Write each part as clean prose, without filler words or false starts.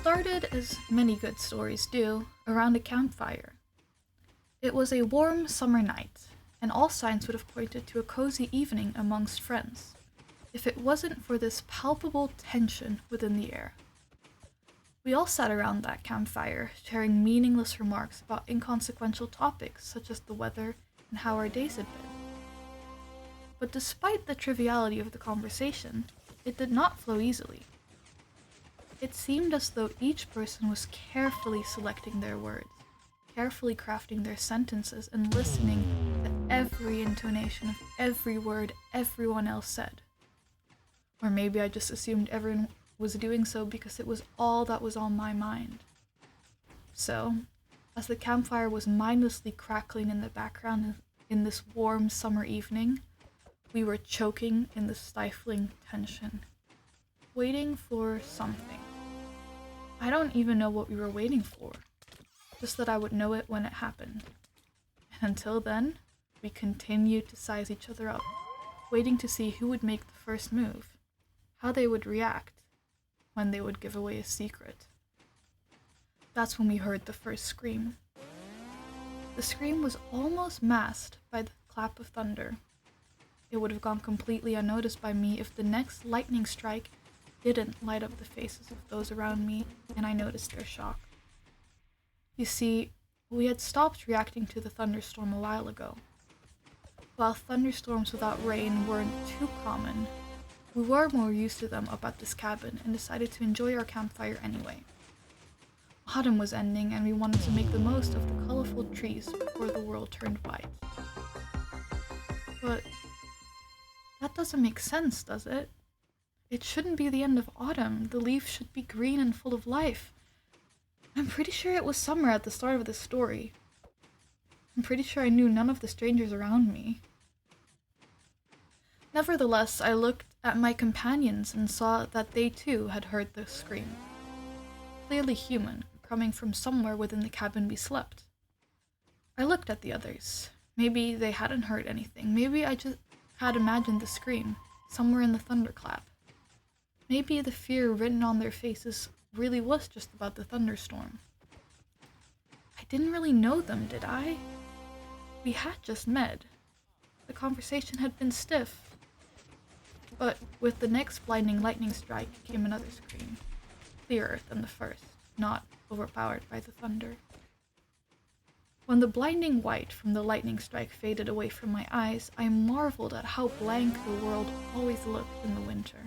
started, as many good stories do, around a campfire. It was a warm summer night, and all signs would have pointed to a cozy evening amongst friends, if it wasn't for this palpable tension within the air. We all sat around that campfire, sharing meaningless remarks about inconsequential topics such as the weather and how our days had been. But despite the triviality of the conversation, it did not flow easily. It seemed as though each person was carefully selecting their words, carefully crafting their sentences, and listening to every intonation of every word everyone else said. Or maybe I just assumed everyone was doing so because it was all that was on my mind. So, as the campfire was mindlessly crackling in the background in this warm summer evening, we were choking in the stifling tension, waiting for something. I don't even know what we were waiting for, just that I would know it when it happened. And until then, we continued to size each other up, waiting to see who would make the first move, how they would react, when they would give away a secret. That's when we heard the first scream. The scream was almost masked by the clap of thunder. It would have gone completely unnoticed by me if the next lightning strike didn't light up the faces of those around me, and I noticed their shock. You see, we had stopped reacting to the thunderstorm a while ago. While thunderstorms without rain weren't too common, we were more used to them up at this cabin and decided to enjoy our campfire anyway. Autumn was ending and we wanted to make the most of the colorful trees before the world turned white. But that doesn't make sense, does it? It shouldn't be the end of autumn. The leaves should be green and full of life. I'm pretty sure it was summer at the start of this story. I'm pretty sure I knew none of the strangers around me. Nevertheless, I looked at my companions and saw that they too had heard the scream. Clearly human, coming from somewhere within the cabin we slept. I looked at the others. Maybe they hadn't heard anything. Maybe I just had imagined the scream, somewhere in the thunderclap. Maybe the fear written on their faces really was just about the thunderstorm. I didn't really know them, did I? We had just met. The conversation had been stiff. But with the next blinding lightning strike came another scream, clearer than the first, not overpowered by the thunder. When the blinding white from the lightning strike faded away from my eyes, I marveled at how blank the world always looked in the winter.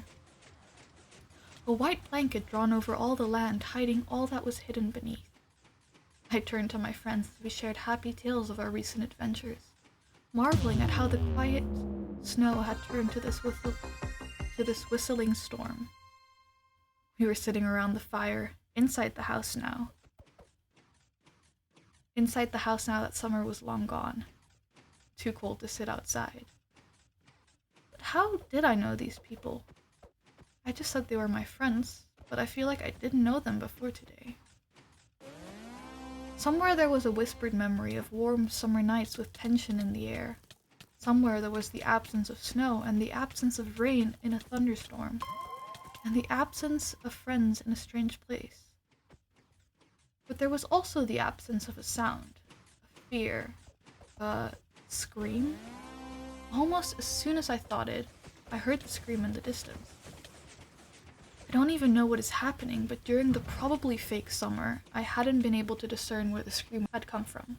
A white blanket drawn over all the land, hiding all that was hidden beneath. I turned to my friends as we shared happy tales of our recent adventures, marveling at how the quiet snow had turned to this whistling storm. We were sitting around the fire, inside the house now. Inside the house now that summer was long gone. Too cold to sit outside. But how did I know these people? I just said they were my friends, but I feel like I didn't know them before today. Somewhere there was a whispered memory of warm summer nights with tension in the air. Somewhere there was the absence of snow and the absence of rain in a thunderstorm, and the absence of friends in a strange place. But there was also the absence of a sound, a fear, a scream. Almost as soon as I thought it, I heard the scream in the distance. I don't even know what is happening, but during the probably fake summer, I hadn't been able to discern where the scream had come from.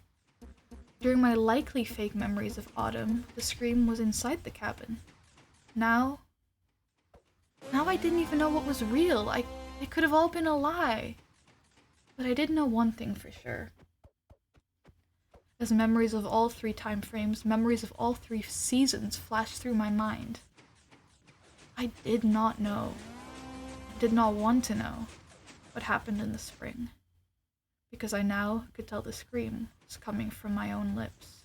During my likely fake memories of autumn, the scream was inside the cabin. Now I didn't even know what was real. It could have all been a lie. But I did know one thing for sure. As memories of all three time frames, memories of all three seasons flashed through my mind, I did not know. I did not want to know what happened in the spring, because I now could tell the scream was coming from my own lips.